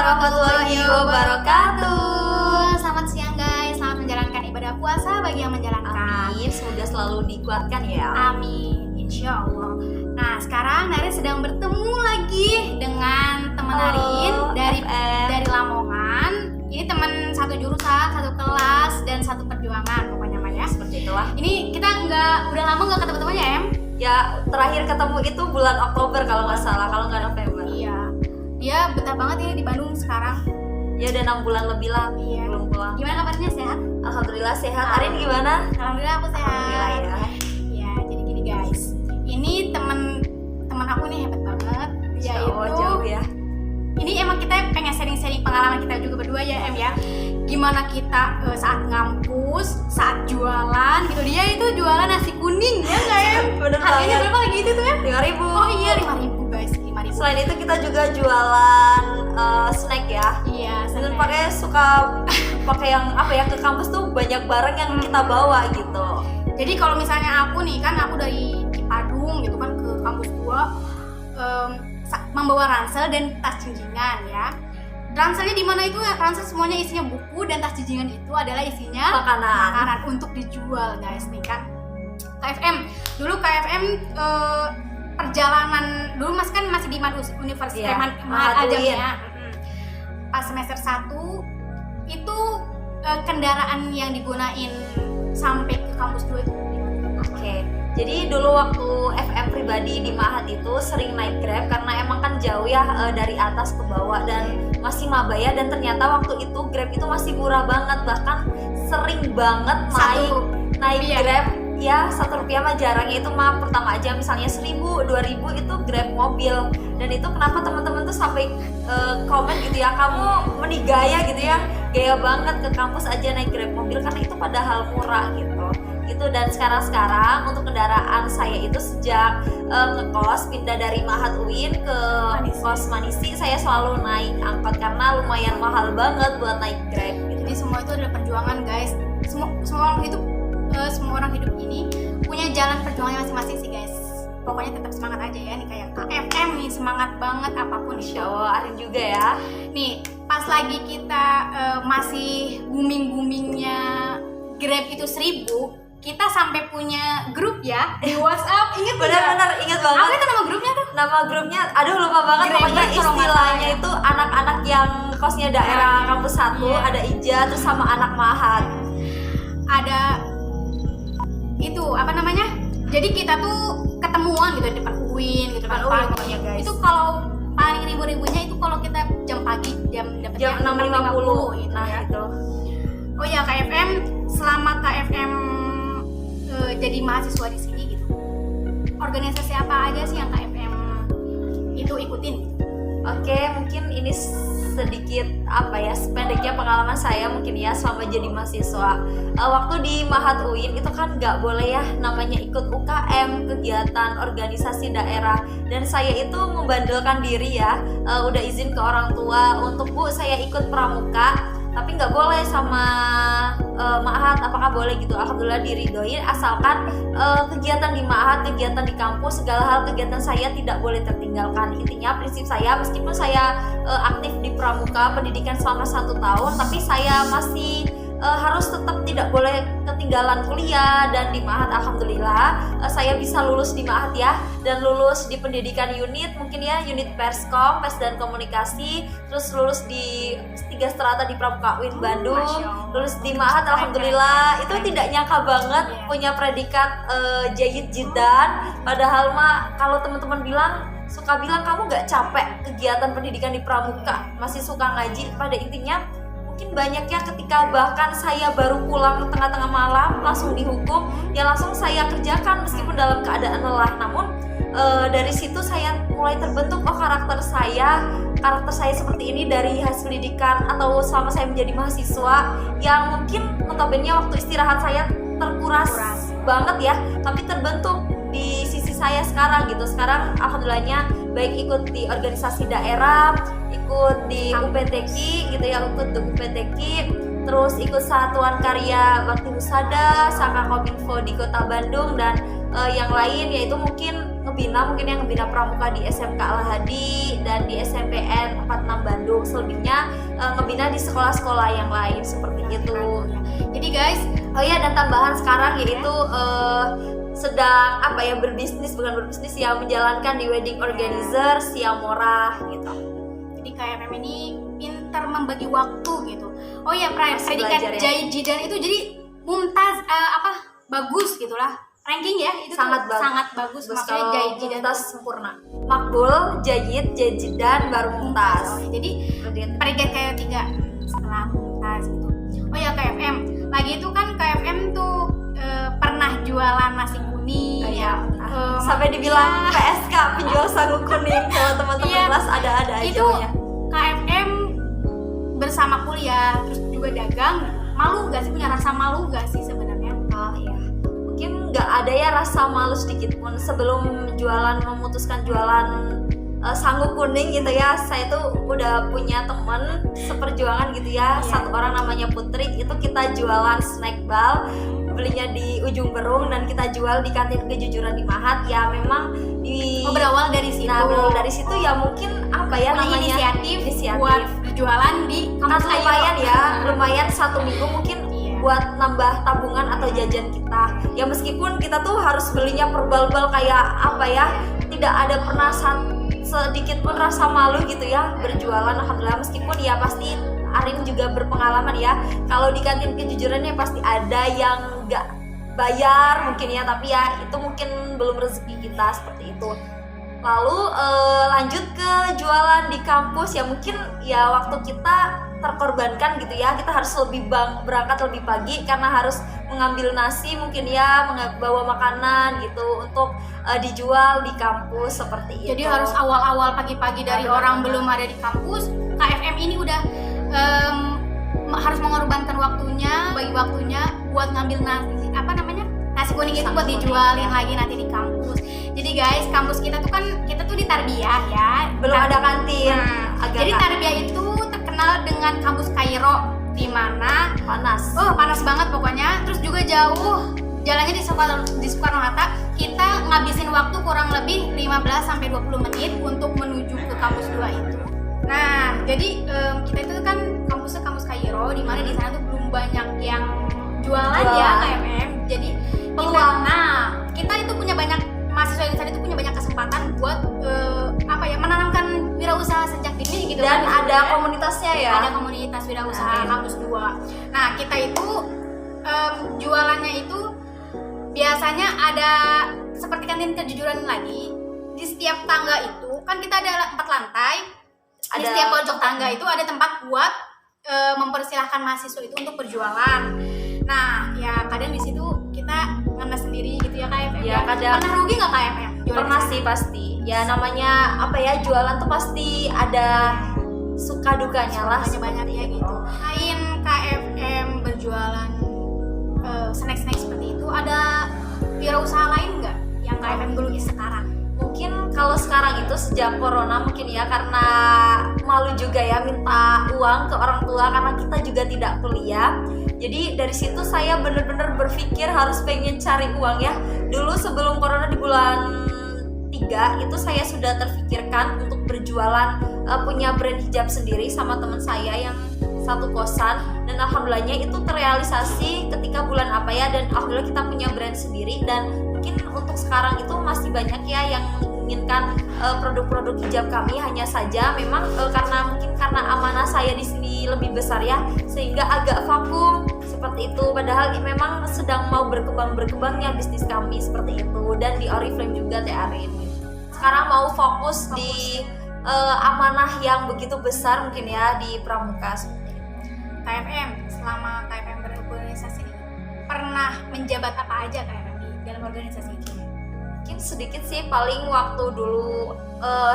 warahmatullahi wabarakatuh. Selamat siang guys, selamat menjalankan ibadah puasa bagi yang menjalankan. Amin, semoga selalu dikuatkan ya. Amin, insya Allah. Nah sekarang Narin sedang bertemu lagi dengan teman Narin dari Lamongan. Ini teman satu jurusan, satu kelas, dan satu perjuangan pokoknya Maya. Seperti itulah. Ini kita udah lama nggak ketemu-temunya ya Em? Ya terakhir ketemu itu bulan Oktober kalau nggak salah, kalau nggak November. Iya. Dia betah banget ya di Bandung sekarang. Ya udah 6 bulan lebih lah, Iya. belum pulang. Gimana kabarnya, sehat? Alhamdulillah sehat. Arin gimana? Alhamdulillah aku sehat. Alhamdulillah ya. Ya, jadi gini guys. Ini teman aku nih hebat banget. Oh, jauh ya. Ini emang kita pengen sharing-sharing pengalaman kita juga berdua ya Em ya. Gimana kita saat ngampus, saat jualan gitu. Dia itu jualan nasi kuning ya nggak Em? Bener Harganya banget. berapa lagi itu tuh ya? 5.000. Oh iya 5.000 guys, 5.000. Selain itu kita juga jualan snack ya. Iya, Dan snack. suka pakai yang apa ya, ke kampus tuh banyak barang yang kita bawa gitu. Jadi kalau misalnya aku nih kan aku dari Cipadung gitu kan ke kampus gua membawa ransel dan tas jinjingan ya. Ranselnya di mana itu ya? Ransel semuanya isinya buku dan tas jinjingan itu adalah isinya makanan untuk dijual guys nih kan. KFM dulu KFM perjalanan dulu masih di Universitas Iya, Mahat aja Uin. ya. Pas semester 1 itu kendaraan yang digunain sampai ke kampus 2 itu. Oke. Jadi dulu waktu FM pribadi di Mahat itu sering naik Grab karena emang kan jauh ya, dari atas ke bawah dan masih maba ya, dan ternyata waktu itu Grab itu masih murah banget, bahkan sering banget naik Iya. Grab ya, Rp1 mah jarang, itu mah pertama aja misalnya 1.000, 2.000 itu Grab mobil. Dan itu kenapa teman-teman tuh sampai komen gitu ya, kamu menigaya gitu ya, gaya banget ke kampus aja naik Grab mobil karena itu padahal murah gitu. Dan sekarang untuk kendaraan saya itu sejak ngekos pindah dari Mahat Uin ke kos Manisi, saya selalu naik angkot karena lumayan mahal banget buat naik Grab gitu. Jadi semua itu adalah perjuangan guys. Semua orang hidup ini punya jalan perjuangannya masing-masing sih guys. Pokoknya tetap semangat aja ya nih, kayak KFM nih semangat banget apapun. Insya Allah Arin juga ya. Nih pas lagi kita masih boomingnya Grab itu 1.000, kita sampai punya grup ya di WhatsApp. Ingat Benar-benar ingat banget. apa itu nama grupnya tuh? Nama grupnya, aduh lupa banget. Grab Pokoknya kalau nggak istilahnya salah ya. itu anak-anak yang kosnya daerah kampus 1, Iya. ada Ija, terus sama anak Mahat. Ada itu apa namanya? Jadi kita tuh ketemuan gitu di depan UIN gitu, Depan depan UIN pagi. pokoknya, guys. Itu kalau paling ribu-ribunya itu kalau kita jam pagi, Jam dapetnya 6.50 gitu nah ya. itu. Oh ya KFM, selama KFM jadi mahasiswa di sini gitu. Organisasi apa aja sih yang KFM itu ikutin? Oke, mungkin ini sedikit apa ya, sependeknya pengalaman saya mungkin ya selama jadi mahasiswa. Waktu di Mahat UIN itu kan nggak boleh ya namanya ikut UKM, kegiatan organisasi daerah, dan saya itu membandelkan diri ya, udah izin ke orang tua untuk Bu saya ikut pramuka, tapi nggak boleh sama Mahat, apakah boleh gitu. Alhamdulillah diridoin, asalkan kegiatan di Mahat, kegiatan di kampus, segala hal kegiatan saya tidak boleh tertinggalkan. Intinya prinsip saya, meskipun saya aktif di pramuka pendidikan selama 1 tahun, tapi saya masih harus tetap tidak boleh ketinggalan kuliah. Dan di Mahat alhamdulillah saya bisa lulus di Mahat ya, dan lulus di pendidikan unit mungkin ya, unit Perskom, Pers dan Komunikasi, terus lulus di 3 strata di Pramuka UIN Bandung, lulus di Mahat alhamdulillah. Itu tidak nyangka banget punya predikat Jayyid Jiddan. Padahal mah kalau teman-teman suka bilang kamu gak capek kegiatan pendidikan di Pramuka, masih suka ngaji, pada intinya mungkin banyak ya ketika bahkan saya baru pulang tengah-tengah malam langsung dihukum ya, langsung saya kerjakan meskipun dalam keadaan lelah. Namun dari situ saya mulai terbentuk, karakter saya seperti ini dari hasil pendidikan atau selama saya menjadi mahasiswa yang mungkin notabene waktu istirahat saya terkuras banget ya, tapi terbentuk di sisi saya sekarang gitu. Sekarang alhamdulillahnya baik ikut di organisasi daerah, ikut di UPTQ gitu ya, ikut di UPTQ, terus ikut Satuan Karya Bakti Husada, Saka Kominfo di Kota Bandung, dan yang lain yaitu mungkin ngebina, mungkin yang ngebina pramuka di SMK Al-Hadi dan di SMPN 46 Bandung. Selebihnya ngebina di sekolah-sekolah yang lain seperti itu. Jadi guys, Oh iya, dan tambahan sekarang yaitu sedang berbisnis, bukan berbisnis ya, menjalankan di wedding organizer Siamora gitu. jadi KFM ini pintar membagi waktu gitu. Oh ya, Masih predikat belajar ya. Jaijidan itu jadi mumtaz, bagus gitulah. Ranking ya itu Sangat tuh bagus. sangat bagus. Makanya Kalau Jaijidan Mumtaz sempurna. Makbul, Jayid, Jajidan, baru Mumtaz. Jadi Seperti itu. predikat kayak 3 setelah mumtaz gitu. Oh ya, KFM. Lagi itu kan KFM tuh pernah jualan nasi kuning Iya. ya. Sampai dibilang PSK, penjual sagu kuning. Kalau teman-teman Iya. kelas ada-ada aja Itu ya. KFM bersama kuliah terus juga dagang, malu gak sih, punya rasa malu gak sih sebenarnya? Oh iya. Mungkin nggak ada ya rasa malu sedikit pun sebelum memutuskan jualan sangu kuning gitu ya. Saya tuh udah punya temen seperjuangan gitu ya. Iya. Satu orang namanya Putri, itu kita jualan snack ball, belinya di Ujung Berung dan kita jual di kantin Kejujuran di Mahat. Ya memang di Berawal dari situ. Nah, berawal dari situ ya mungkin Punya namanya inisiatif buat jualan di kan kampus lumayan Ayo. ya, lumayan 1 minggu mungkin Iya. buat nambah tabungan atau jajan kita. Ya meskipun kita tuh harus belinya per bal-bal kayak tidak ada pernah sedikit pun rasa malu gitu ya berjualan. Alhamdulillah, meskipun ya pasti Arin juga berpengalaman ya. Kalau di kantin Kejujuran ya pasti ada yang nggak bayar mungkin ya, tapi ya itu mungkin belum rezeki kita seperti itu. Lalu lanjut ke jualan di kampus ya, mungkin ya waktu kita terkorbankan gitu ya, kita harus berangkat lebih pagi karena harus mengambil nasi mungkin ya, bawa makanan gitu untuk dijual di kampus seperti itu. Jadi harus awal-awal pagi-pagi dari orang belum ada di kampus, KFM ini udah harus mengorbankan waktunya, bagi waktunya buat ngambil nasi kuning itu buat dijualin lagi nanti di kampus. Jadi guys, kampus kita tuh di Tarbiyah ya. Belum ada kantin. Jadi Tarbiyah itu terkenal dengan kampus Kairo, di mana panas. panas banget pokoknya. Terus juga jauh, jalannya di Soekarno-Hatta. Kita ngabisin waktu kurang lebih 15-20 menit untuk menuju ke kampus 2 itu. Nah, jadi kita itu kan kampus Kairo, di mana di sana tuh belum banyak yang jualan ya KFM. Jadi Peluang. kita itu punya banyak mahasiswa di sana itu punya banyak kesempatan buat menanamkan wirausaha sejak dini gitu. Dan kan, ada komunitasnya ya. Ada komunitas wirausaha kampus 2. Nah, kita itu jualannya itu biasanya ada seperti kantin Kejujuran lagi. Di setiap tangga itu kan kita ada 4 lantai. Di setiap pojok tangga itu ada tempat buat mempersilahkan mahasiswa itu untuk berjualan. Nah, ya kadang di situ kita ngenes sendiri gitu ya KFM. Ya, kadang. Pernah rugi nggak KFM? Pernah sih pasti. Ya namanya jualan tuh pasti ada suka dukanya lah. Banyak ya gitu. Selain KFM berjualan snack-snack seperti itu, ada wirausaha lain nggak yang KFM geluti sekarang? Mungkin kalau sekarang itu sejak corona mungkin ya, karena malu juga ya minta uang ke orang tua karena kita juga tidak kuliah. Jadi dari situ saya bener-bener berpikir harus pengen cari uang ya. Dulu sebelum corona di bulan 3 itu saya sudah terfikirkan untuk berjualan, punya brand hijab sendiri sama teman saya yang satu kosan, dan alhamdulillahnya itu terrealisasi ketika bulan dan alhamdulillah kita punya brand sendiri. Dan mungkin untuk sekarang itu masih banyak ya yang menginginkan produk-produk hijab kami, hanya saja memang karena amanah saya di sini lebih besar ya, sehingga agak vakum seperti itu. Padahal memang sedang mau berkembangnya bisnis kami seperti itu, dan di Oriflame juga Teh Arin. Sekarang mau fokus di amanah yang begitu besar mungkin ya di Pramuka. KFM, selama KFM berorganisasi ini, pernah menjabat apa aja KFM di dalam organisasi ini? Mungkin sedikit sih, paling waktu dulu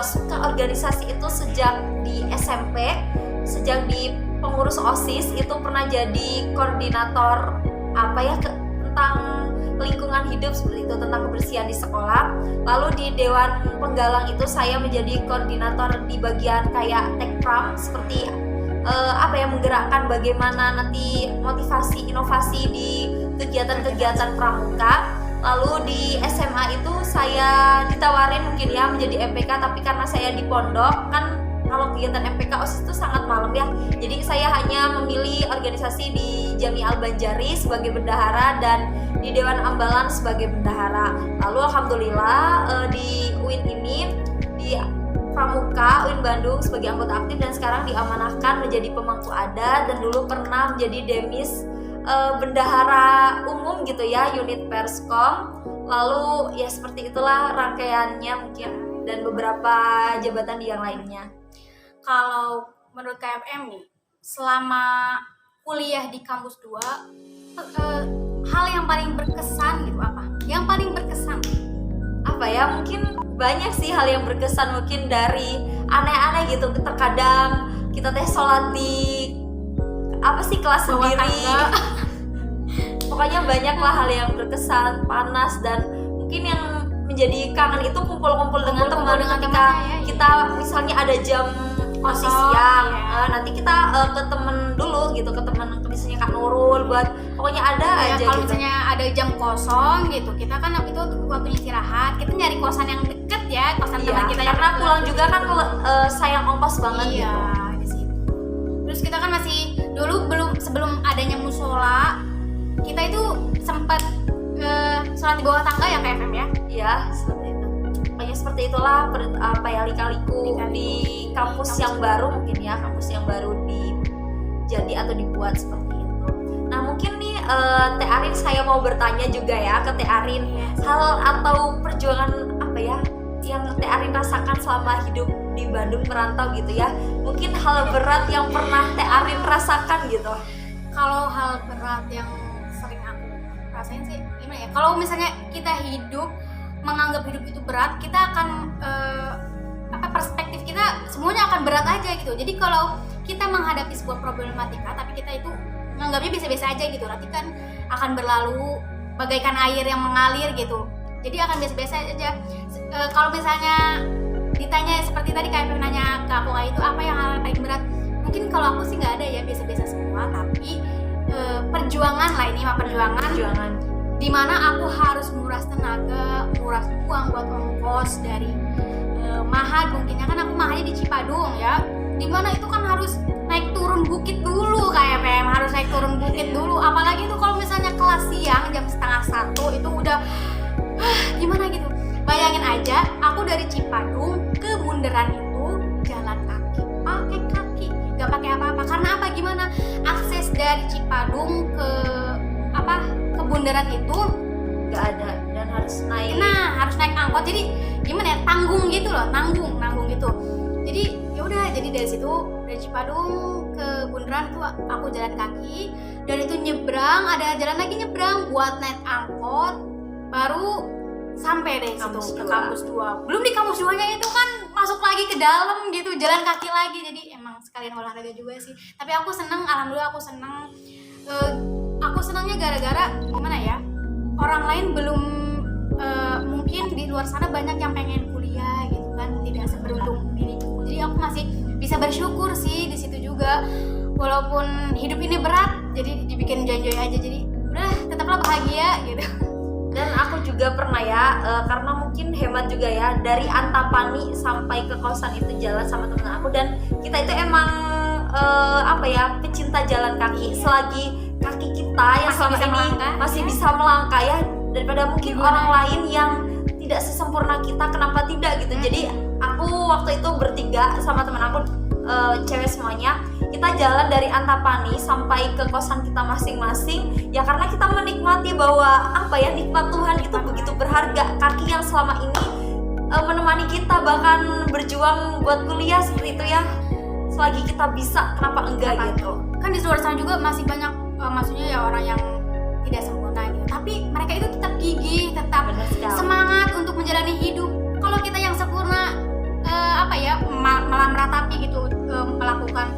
suka organisasi itu sejak di SMP, sejak di pengurus OSIS itu pernah jadi koordinator tentang lingkungan hidup seperti itu, tentang kebersihan di sekolah. Lalu di Dewan Penggalang itu saya menjadi koordinator di bagian kayak tekpram, seperti menggerakkan bagaimana nanti motivasi inovasi di kegiatan-kegiatan pramuka. Lalu di SMA itu saya ditawarin mungkin ya menjadi MPK, tapi karena saya di pondok kan kalau kegiatan MPK OSIS itu sangat malam ya. Jadi saya hanya memilih organisasi di Jami Al-Banjari sebagai bendahara dan di Dewan Ambalan sebagai bendahara. Lalu alhamdulillah di UIN ini di Pramuka UIN Bandung sebagai anggota aktif dan sekarang diamanahkan menjadi pemangku adat dan dulu pernah menjadi demis bendahara umum gitu ya, unit Perskom. Lalu ya seperti itulah rangkaiannya mungkin dan beberapa jabatan di yang lainnya. Kalau menurut KFM nih, selama kuliah di kampus 2, hal yang paling berkesan gitu apa? Yang paling berkesan apa ya, mungkin banyak sih hal yang berkesan, mungkin dari aneh-aneh gitu. Terkadang kita sholat di kelas sendiri. Pokoknya banyak lah hal yang berkesan, panas, dan mungkin yang menjadi kangen itu kumpul-kumpul dengan teman ketika kita misalnya ada jam masih siang, nanti kita ke temen dulu gitu, ke temen misalnya Kak Nurul buat pokoknya ada aja kalau gitu. Misalnya ada jam kosong gitu, kita kan itu waktunya istirahat, kita nyari kosan yang deket ya, kosan teman kita karena pulang juga kan sayang ongkos banget gitu. Di situ. Terus kita kan masih dulu sebelum adanya musola, kita itu sempat sholat di bawah tangga ya KFM ya? Iya, seperti itu. Pokoknya seperti itulah lika-liku di kampus yang baru mungkin ya, kampus yang baru jadi atau dibuat seperti itu. Nah mungkin nih Teh Arin, saya mau bertanya juga ya ke Teh Arin, hal atau perjuangan apa ya yang Teh Arin rasakan selama hidup di Bandung merantau gitu ya, mungkin hal berat yang pernah Teh Arin rasakan gitu. Kalau hal berat yang sering aku rasain sih gimana ya, kalau misalnya kita menganggap hidup itu berat, kita akan perspektif kita semuanya akan berat aja gitu. Jadi kalau kita menghadapi sebuah problematika tapi kita itu menganggapnya biasa-biasa aja gitu, nanti kan akan berlalu bagaikan air yang mengalir gitu. Jadi akan biasa-biasa aja. Kalau misalnya ditanya seperti tadi kayak nanya ke aku kayak itu apa yang hal paling berat, mungkin kalau aku sih nggak ada ya, biasa-biasa semua. Tapi perjuangan lah, ini mah perjuangan dimana aku harus nguras tenaga, nguras uang buat ongkos dari Mahad, mungkinnya kan aku Mahadnya di Cipadung ya, dimana itu kan harus naik turun bukit dulu, kayak PM harus naik turun bukit dulu, apalagi itu kalau misalnya kelas siang jam 12:30 itu udah gimana gitu. Bayangin aja aku dari Cipadung ke Bundaran itu jalan kaki, pakai kaki, nggak pakai apa-apa. Karena apa, gimana akses dari Cipadung ke Bundaran itu nggak ada dan harus naik. Harus naik angkot. Jadi gimana ya, tanggung gitu loh, tanggung gitu. Jadi ya udah, jadi dari situ dari Cipadung ke Bundaran itu aku jalan kaki, dan itu nyebrang, ada jalan lagi nyebrang buat naik angkot, baru sampai deh situ ke kampus 2. Belum di kampus 2-nya itu kan masuk lagi ke dalam gitu, jalan kaki lagi. Jadi emang sekalian olahraga juga sih. Tapi aku seneng, alhamdulillah aku seneng. Aku senangnya gara-gara gimana ya, orang lain belum mungkin di luar sana banyak yang pengen kuliah gitu kan, tidak seberuntung diriku. Jadi aku masih bisa bersyukur sih di situ juga, walaupun hidup ini berat, jadi dibikin enjoy aja, jadi udah tetaplah bahagia gitu. Dan aku juga pernah ya, karena mungkin hemat juga ya, dari Antapani sampai ke kosan itu jalan sama temen aku, dan kita itu emang pecinta jalan kaki. Selagi kaki kita yang selama ini masih bisa melangkah ya, daripada mungkin orang lain yang tidak sesempurna kita, kenapa tidak gitu. Jadi aku waktu itu bertiga sama teman aku, cewek semuanya, kita jalan dari Antapani sampai ke kosan kita masing-masing ya, karena kita menikmati bahwa nikmat Tuhan itu begitu berharga. Kaki yang selama ini menemani kita bahkan berjuang buat kuliah seperti itu ya, selagi kita bisa kenapa enggak gitu. Kan di luar sana juga masih banyak maksudnya ya orang yang tidak sempurna gitu, tapi mereka itu tetap gigih, tetap semangat untuk menjalani hidup. Kalau kita yang sempurna malah meratapi gitu, melakukan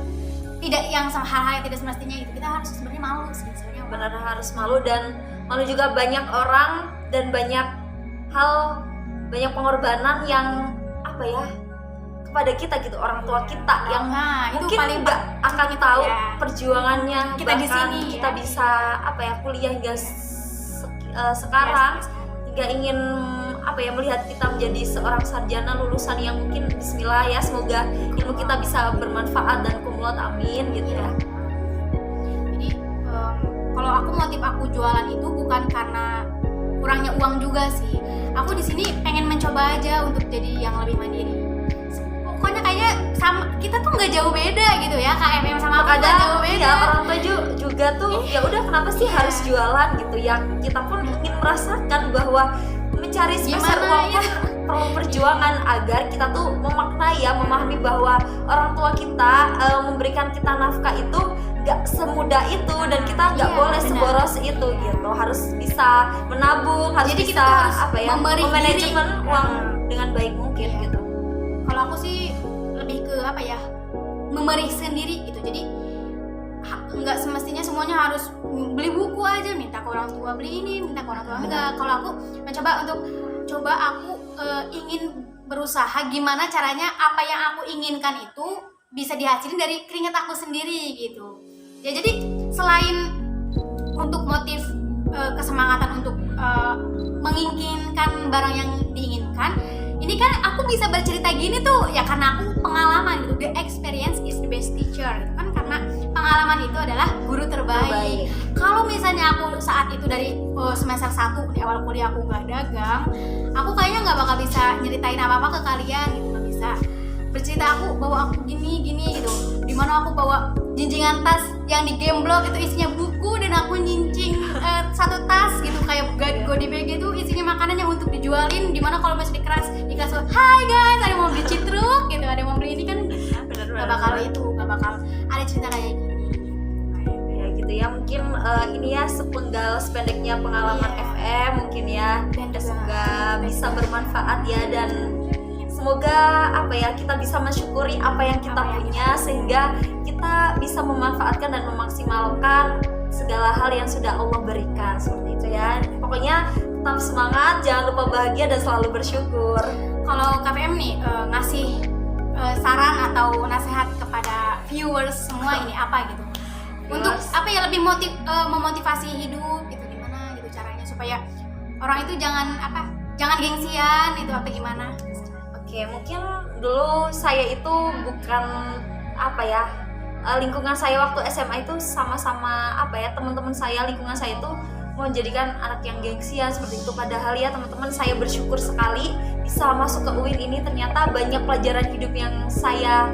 tidak yang hal-hal yang tidak semestinya gitu, kita harus sebenarnya malu sih sebenarnya. Benar, harus malu, dan malu juga banyak orang dan banyak hal, banyak pengorbanan yang kepada kita gitu, orang tua kita yang mungkin nggak akan tahu perjuangannya kita di sini kita bisa kuliah hingga sekarang. nggak ingin melihat kita menjadi seorang sarjana lulusan yang mungkin bismillah ya, semoga ilmu kita bisa bermanfaat dan kumlot, amin gitu ya. Jadi kalau motif aku jualan itu bukan karena kurangnya uang juga sih. Aku di sini pengen mencoba aja untuk jadi yang lebih mandiri. Pokoknya kayaknya sama kita tuh nggak jauh beda gitu ya, KFM sama aku nggak jauh beda. Ya, orang tua juga tuh ya udah kenapa sih harus jualan gitu ya. Kita pun ingin merasakan bahwa mencari sebesar uang pun perlu perjuangan agar kita tuh memaknai ya, memahami bahwa orang tua kita memberikan kita nafkah itu nggak semudah itu, dan kita nggak boleh seboros itu gitu, harus bisa menabung, harus jadi bisa kita memanajemen uang dengan baik mungkin gitu. Kalau aku sih lebih ke memerih sendiri gitu. Jadi nggak semestinya semuanya harus beli buku aja, minta ke orang tua beli ini, minta ke orang tua enggak. Kalau aku mencoba untuk ingin berusaha gimana caranya apa yang aku inginkan itu bisa dihasilin dari keringat aku sendiri gitu. Ya jadi selain untuk motif kesemangatan untuk menginginkan barang yang diinginkan, ini kan aku bisa bercerita gini tuh ya karena aku pengalaman gitu. The experience is the best teacher gitu kan, karena pengalaman itu adalah guru terbaik. Kalau misalnya aku saat itu dari semester 1 di awal kuliah aku nggak dagang, aku kayaknya nggak bakal bisa nyeritain apa-apa ke kalian gitu, nggak bisa bercerita aku bawa aku gini gitu, dimana aku bawa jinjingan tas yang di Gameblok itu isinya buku, dan aku nyincing satu tas gitu kayak Godibag itu isinya makanan yang untuk dijualin, dimana kalau masih di kelas hai guys ada mau beli citruk gitu, ada mau beli ini kan nggak bakal ada cerita kayak gini ya gitu ya. Mungkin ini ya sependeknya pengalaman FM mungkin ya, dan semoga bisa bermanfaat ya, dan semoga kita bisa mensyukuri apa yang kita punya sehingga kita bisa memanfaatkan dan memaksimalkan segala hal yang sudah Allah berikan, seperti itu ya. Pokoknya tetap semangat, jangan lupa bahagia dan selalu bersyukur. Kalau KPM nih ngasih saran atau nasihat kepada viewers semua ini apa gitu? Untuk lebih memotivasi hidup gitu, gimana gitu caranya supaya orang itu jangan gengsian itu apa gimana? Oke, mungkin dulu saya itu bukan lingkungan saya waktu SMA itu sama-sama teman-teman saya, lingkungan saya itu menjadikan anak yang gengsian seperti itu. Padahal ya teman-teman, saya bersyukur sekali bisa masuk ke UIN ini. Ternyata banyak pelajaran hidup yang saya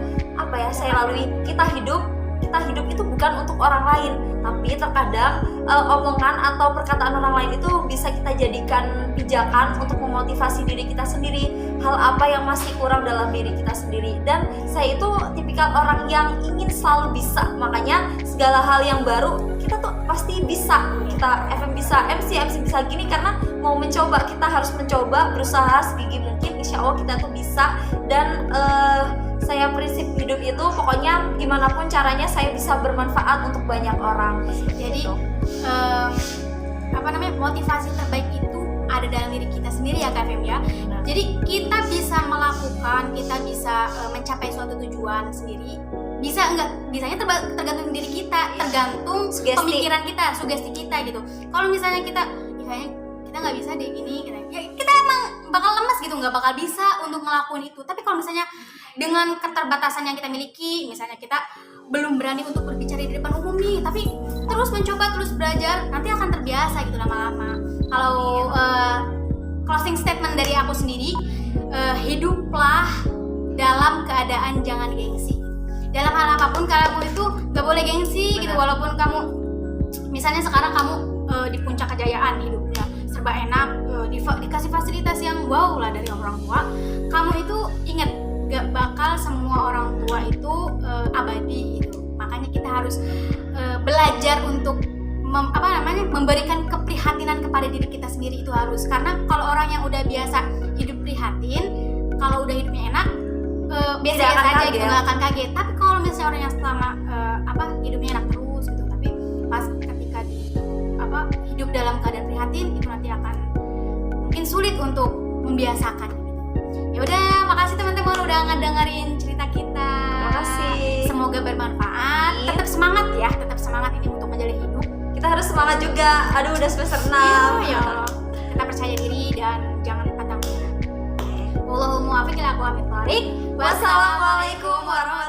lalui. Kita hidup itu bukan untuk orang lain, tapi terkadang omongan atau perkataan orang lain itu bisa kita jadikan pijakan untuk memotivasi diri kita sendiri, hal apa yang masih kurang dalam diri kita sendiri. Dan saya itu tipikal orang yang ingin selalu bisa, makanya segala hal yang baru kita tuh pasti bisa. Kita FM bisa, MC bisa gini karena mau mencoba, kita harus mencoba, berusaha segigi mungkin, insya Allah kita tuh bisa. Dan saya prinsip hidup itu pokoknya gimana pun caranya saya bisa bermanfaat untuk banyak orang. Jadi motivasi terbaik itu ada dalam diri kita sendiri ya Kak Fem ya. Nah. Jadi kita bisa melakukan, kita bisa mencapai suatu tujuan sendiri. Bisanya tergantung diri kita, tergantung pemikiran kita, sugesti kita gitu. Kalau misalnya kita nggak bisa deh gini, ya kita emang bakal lemes gitu, nggak bakal bisa untuk ngelakuin itu. Tapi kalau misalnya dengan keterbatasan yang kita miliki, misalnya kita belum berani untuk berbicara di depan umum nih, tapi terus mencoba, terus belajar, nanti akan terbiasa gitu lama-lama. Kalau closing statement dari aku sendiri, hiduplah dalam keadaan jangan gengsi. Dalam hal apapun kamu itu nggak boleh gengsi gitu, walaupun kamu misalnya sekarang kamu di puncak kejayaan hidupnya serba enak, dikasih fasilitas yang wow lah dari orang tua, kamu itu ingat gak bakal semua orang tua itu abadi gitu. Makanya kita harus belajar untuk memberikan keprihatinan kepada diri kita sendiri, itu harus. Karena kalau orang yang udah biasa hidup prihatin, kalau udah hidupnya enak biasa-biasa aja gitu, gak akan kaget. Tapi kalau misalnya orang yang selama hidupnya enak terus gitu, tapi pas ketika hidup dalam keadaan prihatin, itu nanti akan mungkin sulit untuk membiasakan gitu. Ya udah, makasih teman-teman udah ngedengerin cerita kita. Makasih. Semoga bermanfaat. Tetap semangat ya, tetap semangat ini untuk menjalani hidup. Kita harus semangat juga. Aduh, udah semester 6. Ya Allah. Kita percaya percaya diri dan jangan pantang menyerah. Wallahul muwaffiq ila aqwamit thoriq. Wassalamualaikum warahmatullahi